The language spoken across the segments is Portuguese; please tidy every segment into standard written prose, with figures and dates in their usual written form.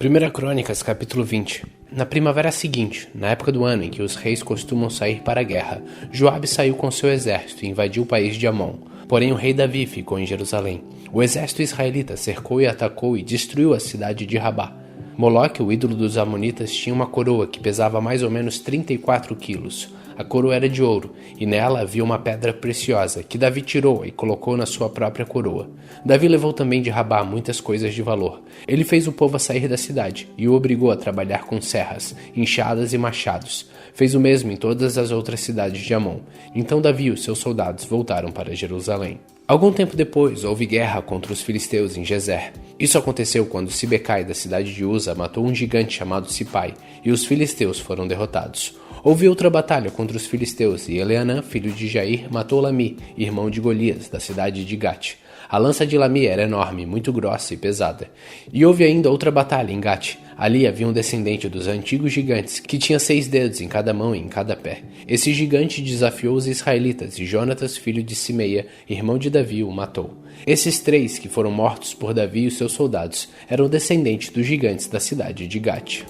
1 Crônicas, capítulo 20. Na primavera seguinte, na época do ano em que os reis costumam sair para a guerra, Joabe saiu com seu exército e invadiu o país de Amon. Porém o rei Davi ficou em Jerusalém. O exército israelita cercou e atacou e destruiu a cidade de Rabá. Moloque, o ídolo dos amonitas, tinha uma coroa que pesava mais ou menos 34 quilos. A coroa era de ouro, e nela havia uma pedra preciosa, que Davi tirou e colocou na sua própria coroa. Davi levou também de Rabá muitas coisas de valor. Ele fez o povo a sair da cidade, e o obrigou a trabalhar com serras, enxadas e machados. Fez o mesmo em todas as outras cidades de Amon. Então Davi e os seus soldados voltaram para Jerusalém. Algum tempo depois, houve guerra contra os filisteus em Gezer. Isso aconteceu quando Sibecai, da cidade de Uza, matou um gigante chamado Sipai, e os filisteus foram derrotados. Houve outra batalha contra os filisteus, e Eleanã, filho de Jair, matou Lami, irmão de Golias, da cidade de Gate. A lança de Lami era enorme, muito grossa e pesada. E houve ainda outra batalha em Gate. Ali havia um descendente dos antigos gigantes, que tinha 6 dedos em cada mão e em cada pé. Esse gigante desafiou os israelitas, e Jonatas, filho de Simeia, irmão de Davi, o matou. Esses 3, que foram mortos por Davi e os seus soldados, eram descendentes dos gigantes da cidade de Gate.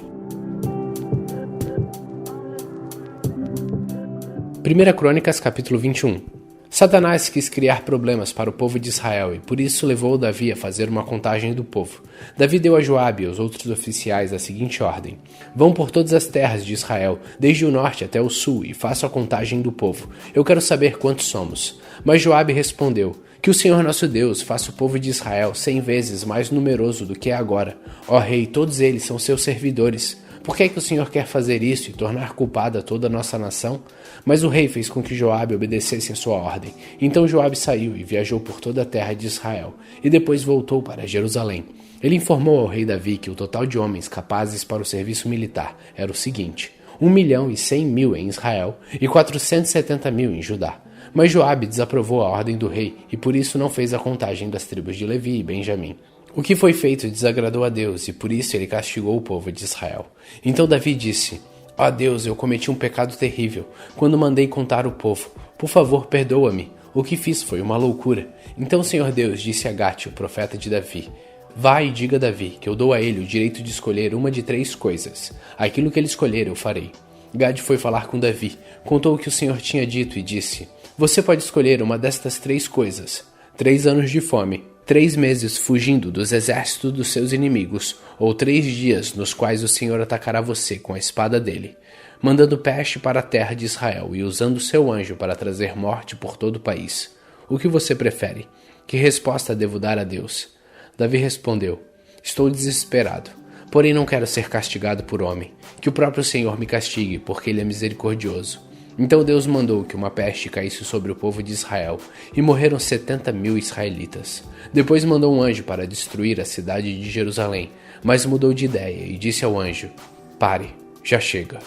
1 Crônicas, capítulo 21. Satanás quis criar problemas para o povo de Israel e por isso levou Davi a fazer uma contagem do povo. Davi deu a Joabe e aos outros oficiais a seguinte ordem: vão por todas as terras de Israel, desde o norte até o sul, e façam a contagem do povo. Eu quero saber quantos somos. Mas Joabe respondeu: que o Senhor nosso Deus faça o povo de Israel 100 vezes mais numeroso do que é agora. Ó rei, todos eles são seus servidores. Por que é que o Senhor quer fazer isso e tornar culpada toda a nossa nação? Mas o rei fez com que Joabe obedecesse a sua ordem. Então Joabe saiu e viajou por toda a terra de Israel, e depois voltou para Jerusalém. Ele informou ao rei Davi que o total de homens capazes para o serviço militar era o seguinte: 1.100.000 em Israel e 470.000 em Judá. Mas Joabe desaprovou a ordem do rei e por isso não fez a contagem das tribos de Levi e Benjamim. O que foi feito desagradou a Deus e por isso ele castigou o povo de Israel. Então Davi disse: ó Deus, eu cometi um pecado terrível quando mandei contar o povo. Por favor, perdoa-me. O que fiz foi uma loucura. Então o Senhor Deus disse a Gate, o profeta de Davi: vá e diga a Davi que eu dou a ele o direito de escolher uma de 3 coisas. Aquilo que ele escolher eu farei. Gade foi falar com Davi, contou o que o Senhor tinha dito e disse: você pode escolher uma destas 3 coisas: 3 anos de fome, 3 meses fugindo dos exércitos dos seus inimigos, ou 3 dias nos quais o Senhor atacará você com a espada dele, mandando peste para a terra de Israel e usando seu anjo para trazer morte por todo o país. O que você prefere? Que resposta devo dar a Deus? Davi respondeu: estou desesperado, porém não quero ser castigado por homem. Que o próprio Senhor me castigue, porque ele é misericordioso. Então Deus mandou que uma peste caísse sobre o povo de Israel, e morreram 70.000 israelitas. Depois mandou um anjo para destruir a cidade de Jerusalém, mas mudou de ideia e disse ao anjo: pare, já chega.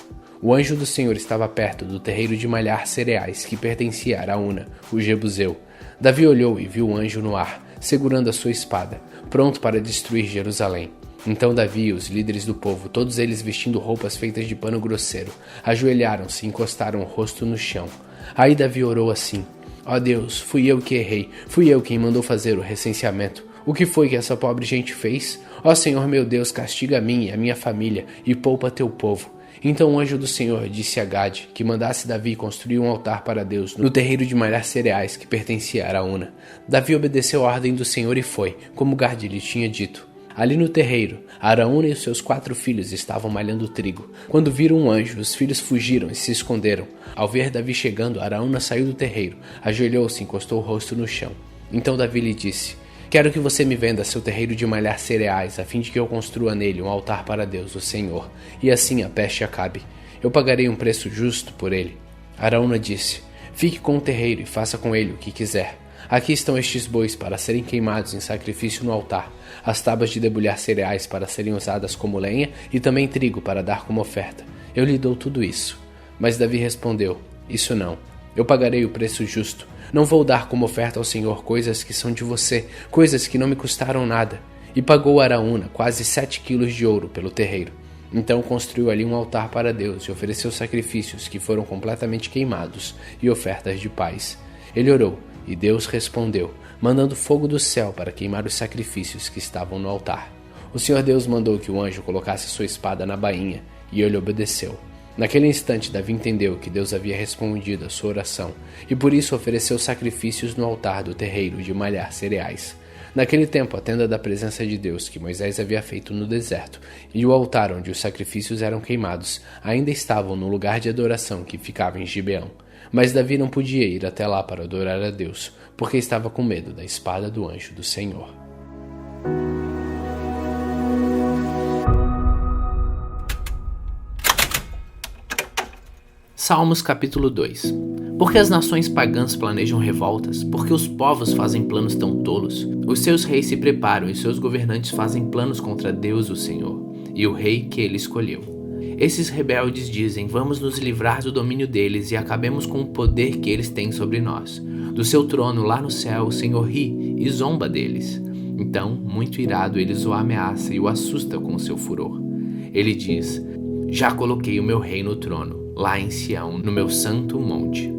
O anjo do Senhor estava perto do terreiro de malhar cereais que pertencia a Araúna, o jebuseu. Davi olhou e viu o anjo no ar, segurando a sua espada, pronto para destruir Jerusalém. Então Davi e os líderes do povo, todos eles vestindo roupas feitas de pano grosseiro, ajoelharam-se e encostaram o rosto no chão. Aí Davi orou assim: ó Deus, fui eu que errei, fui eu quem mandou fazer o recenseamento. O que foi que essa pobre gente fez? Ó Senhor meu Deus, castiga a mim e a minha família e poupa teu povo. Então o anjo do Senhor disse a Gade que mandasse Davi construir um altar para Deus no terreiro de malhar cereais que pertencia a Araúna. Davi obedeceu a ordem do Senhor e foi, como Gade lhe tinha dito. Ali no terreiro, Araúna e os seus 4 filhos estavam malhando trigo. Quando viram um anjo, os filhos fugiram e se esconderam. Ao ver Davi chegando, Araúna saiu do terreiro, ajoelhou-se e encostou o rosto no chão. Então Davi lhe disse: quero que você me venda seu terreiro de malhar cereais, a fim de que eu construa nele um altar para Deus, o Senhor, e assim a peste acabe. Eu pagarei um preço justo por ele. Araúna disse: fique com o terreiro e faça com ele o que quiser. Aqui estão estes bois para serem queimados em sacrifício no altar, as tábuas de debulhar cereais para serem usadas como lenha e também trigo para dar como oferta. Eu lhe dou tudo isso. Mas Davi respondeu: isso não. Eu pagarei o preço justo. Não vou dar como oferta ao Senhor coisas que são de você, coisas que não me custaram nada. E pagou Araúna quase 7 quilos de ouro pelo terreiro. Então construiu ali um altar para Deus e ofereceu sacrifícios que foram completamente queimados e ofertas de paz. Ele orou, e Deus respondeu, mandando fogo do céu para queimar os sacrifícios que estavam no altar. O Senhor Deus mandou que o anjo colocasse sua espada na bainha, e ele obedeceu. Naquele instante, Davi entendeu que Deus havia respondido a sua oração, e por isso ofereceu sacrifícios no altar do terreiro de malhar cereais. Naquele tempo, a tenda da presença de Deus que Moisés havia feito no deserto e o altar onde os sacrifícios eram queimados ainda estavam no lugar de adoração que ficava em Gibeão. Mas Davi não podia ir até lá para adorar a Deus, porque estava com medo da espada do anjo do Senhor. Salmos capítulo 2. Porque as nações pagãs planejam revoltas? Porque os povos fazem planos tão tolos? Os seus reis se preparam e seus governantes fazem planos contra Deus, o Senhor, e o rei que ele escolheu. Esses rebeldes dizem: vamos nos livrar do domínio deles e acabemos com o poder que eles têm sobre nós. Do seu trono lá no céu, o Senhor ri e zomba deles. Então, muito irado, ele o ameaça e o assusta com o seu furor. Ele diz: já coloquei o meu rei no trono, lá em Sião, no meu santo monte.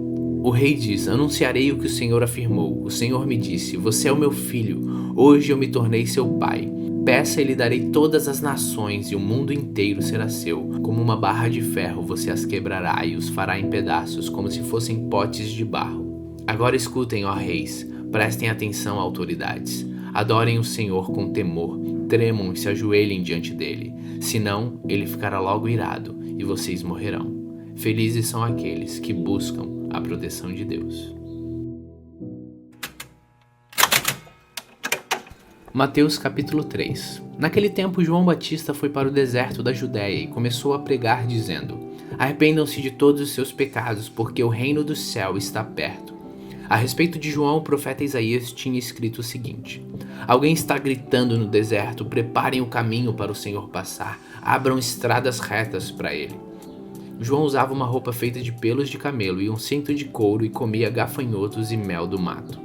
O rei diz: anunciarei o que o Senhor afirmou. O Senhor me disse: você é o meu filho, hoje eu me tornei seu pai. Peça e lhe darei todas as nações, e o mundo inteiro será seu. Como uma barra de ferro você as quebrará e os fará em pedaços, como se fossem potes de barro. Agora escutem, ó reis, prestem atenção, autoridades. Adorem o Senhor com temor, tremam e se ajoelhem diante dele. Senão, ele ficará logo irado, e vocês morrerão. Felizes são aqueles que buscam a proteção de Deus. Mateus capítulo 3. Naquele tempo, João Batista foi para o deserto da Judéia e começou a pregar, dizendo: arrependam-se de todos os seus pecados, porque o reino do céu está perto. A respeito de João, o profeta Isaías tinha escrito o seguinte: alguém está gritando no deserto, preparem o caminho para o Senhor passar, abram estradas retas para ele. João usava uma roupa feita de pelos de camelo e um cinto de couro e comia gafanhotos e mel do mato.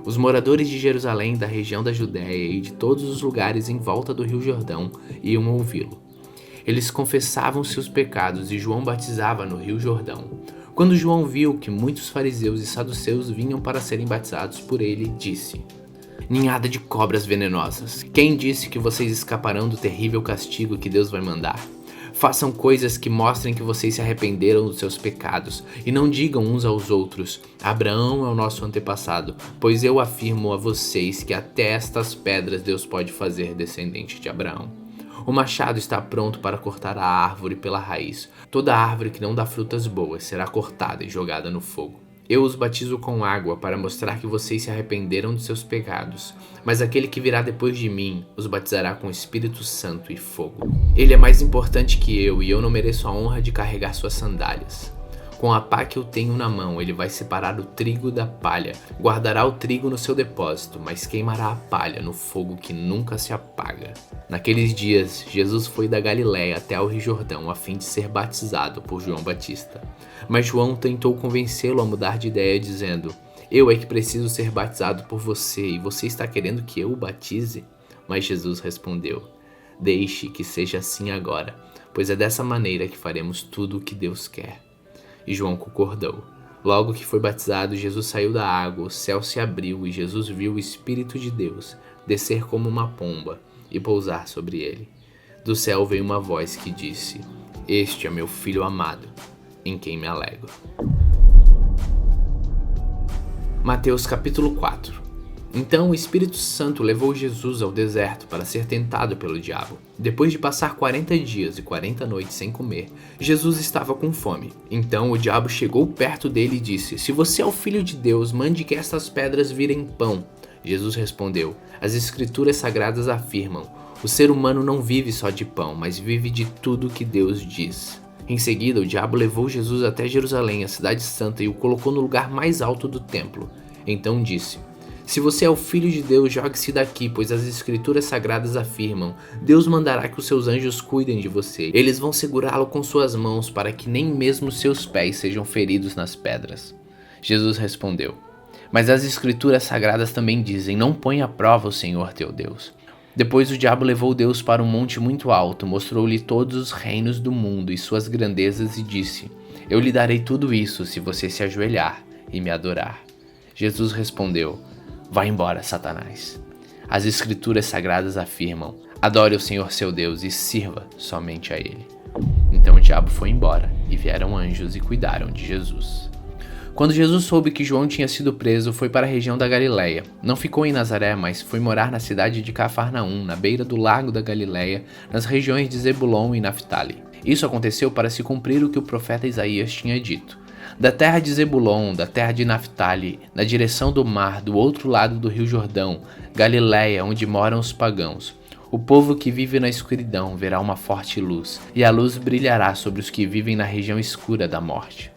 Os moradores de Jerusalém, da região da Judéia e de todos os lugares em volta do rio Jordão iam ouvi-lo. Eles confessavam seus pecados e João batizava no rio Jordão. Quando João viu que muitos fariseus e saduceus vinham para serem batizados por ele, disse: ninhada de cobras venenosas, quem disse que vocês escaparão do terrível castigo que Deus vai mandar? Façam coisas que mostrem que vocês se arrependeram dos seus pecados, e não digam uns aos outros: Abraão é o nosso antepassado, pois eu afirmo a vocês que até estas pedras Deus pode fazer descendente de Abraão. O machado está pronto para cortar a árvore pela raiz. Toda árvore que não dá frutas boas será cortada e jogada no fogo. Eu os batizo com água para mostrar que vocês se arrependeram de seus pecados, mas aquele que virá depois de mim os batizará com Espírito Santo e fogo. Ele é mais importante que eu e eu não mereço a honra de carregar suas sandálias. Com a pá que eu tenho na mão, ele vai separar o trigo da palha, guardará o trigo no seu depósito, mas queimará a palha no fogo que nunca se apaga. Naqueles dias, Jesus foi da Galiléia até ao Rio Jordão a fim de ser batizado por João Batista. Mas João tentou convencê-lo a mudar de ideia, dizendo: eu é que preciso ser batizado por você, e você está querendo que eu o batize? Mas Jesus respondeu: deixe que seja assim agora, pois é dessa maneira que faremos tudo o que Deus quer. E João concordou. Logo que foi batizado, Jesus saiu da água, o céu se abriu e Jesus viu o Espírito de Deus descer como uma pomba e pousar sobre ele. Do céu veio uma voz que disse: este é meu filho amado, em quem me alegro. Mateus capítulo 4. Então o Espírito Santo levou Jesus ao deserto para ser tentado pelo diabo. Depois de passar 40 dias e 40 noites sem comer, Jesus estava com fome. Então o diabo chegou perto dele e disse: se você é o filho de Deus, mande que estas pedras virem pão. Jesus respondeu: as escrituras sagradas afirmam: o ser humano não vive só de pão, mas vive de tudo que Deus diz. Em seguida, o diabo levou Jesus até Jerusalém, a cidade santa, e o colocou no lugar mais alto do templo. Então disse: se você é o filho de Deus, jogue-se daqui, pois as escrituras sagradas afirmam: Deus mandará que os seus anjos cuidem de você. Eles vão segurá-lo com suas mãos, para que nem mesmo seus pés sejam feridos nas pedras. Jesus respondeu: mas as escrituras sagradas também dizem: não põe à prova o Senhor teu Deus. Depois o diabo levou Deus para um monte muito alto, mostrou-lhe todos os reinos do mundo e suas grandezas e disse: eu lhe darei tudo isso se você se ajoelhar e me adorar. Jesus respondeu: vá embora, Satanás. As escrituras sagradas afirmam: adore o Senhor seu Deus e sirva somente a Ele. Então o diabo foi embora, e vieram anjos e cuidaram de Jesus. Quando Jesus soube que João tinha sido preso, foi para a região da Galileia. Não ficou em Nazaré, mas foi morar na cidade de Cafarnaum, na beira do lago da Galileia, nas regiões de Zebulon e Naftali. Isso aconteceu para se cumprir o que o profeta Isaías tinha dito. Da terra de Zebulon, da terra de Naftali, na direção do mar, do outro lado do rio Jordão, Galileia, onde moram os pagãos. O povo que vive na escuridão verá uma forte luz, e a luz brilhará sobre os que vivem na região escura da morte.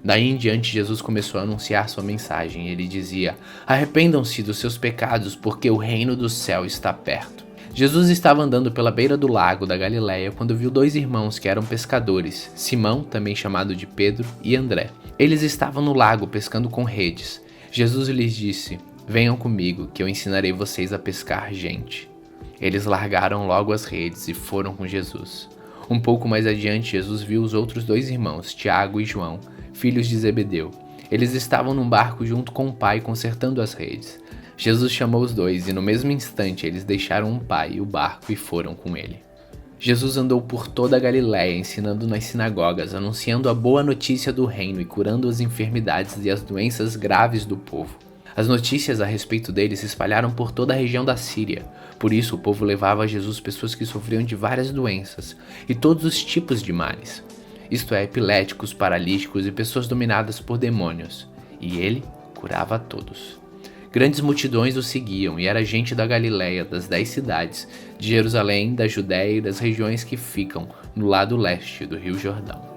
Daí em diante, Jesus começou a anunciar sua mensagem. Ele dizia: arrependam-se dos seus pecados, porque o reino do céu está perto. Jesus estava andando pela beira do lago da Galileia quando viu dois irmãos que eram pescadores, Simão, também chamado de Pedro, e André. Eles estavam no lago pescando com redes. Jesus lhes disse: venham comigo, que eu ensinarei vocês a pescar gente. Eles largaram logo as redes e foram com Jesus. Um pouco mais adiante, Jesus viu os outros dois irmãos, Tiago e João, filhos de Zebedeu. Eles estavam num barco junto com o pai consertando as redes. Jesus chamou os dois e no mesmo instante eles deixaram o pai e o barco e foram com ele. Jesus andou por toda a Galiléia, ensinando nas sinagogas, anunciando a boa notícia do reino e curando as enfermidades e as doenças graves do povo. As notícias a respeito dele se espalharam por toda a região da Síria. Por isso o povo levava a Jesus pessoas que sofriam de várias doenças e todos os tipos de males. Isto é, epiléticos, paralíticos e pessoas dominadas por demônios. E ele curava a todos. Grandes multidões o seguiam, e era gente da Galiléia, das 10 cidades, de Jerusalém, da Judéia e das regiões que ficam no lado leste do Rio Jordão.